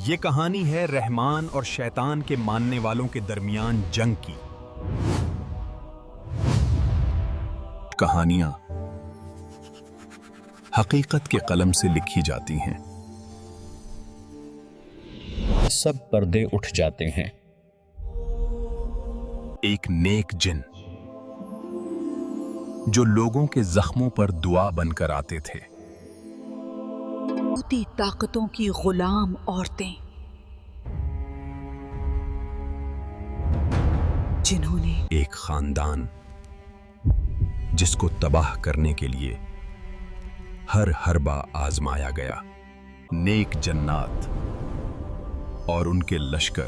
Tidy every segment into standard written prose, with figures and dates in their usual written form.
یہ کہانی ہے رحمان اور شیطان کے ماننے والوں کے درمیان جنگ کی۔ کہانیاں حقیقت کے قلم سے لکھی جاتی ہیں۔ سب پردے اٹھ جاتے ہیں۔ ایک نیک جن جو لوگوں کے زخموں پر دعا بن کر آتے تھے۔ ہوتی طاقتوں کی غلام عورتیں جنہوں نے ایک خاندان جس کو تباہ کرنے کے لیے ہر حربہ آزمایا گیا۔ نیک جنات اور ان کے لشکر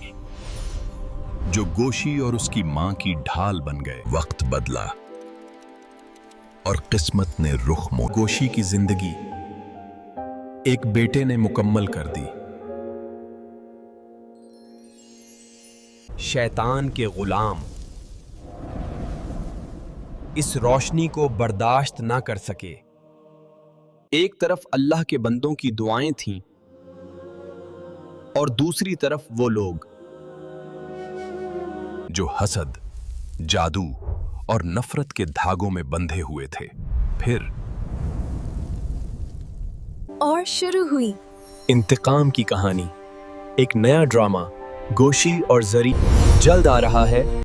جو گوشی اور اس کی ماں کی ڈھال بن گئے۔ وقت بدلا اور قسمت نے رخ موڑا۔ گوشی کی زندگی ایک بیٹے نے مکمل کر دی۔ شیطان کے غلام اس روشنی کو برداشت نہ کر سکے۔ ایک طرف اللہ کے بندوں کی دعائیں تھیں اور دوسری طرف وہ لوگ جو حسد، جادو اور نفرت کے دھاگوں میں بندھے ہوئے تھے۔ پھر اور شروع ہوئی انتقام کی کہانی۔ ایک نیا ڈرامہ گوشی اور زری جلد آ رہا ہے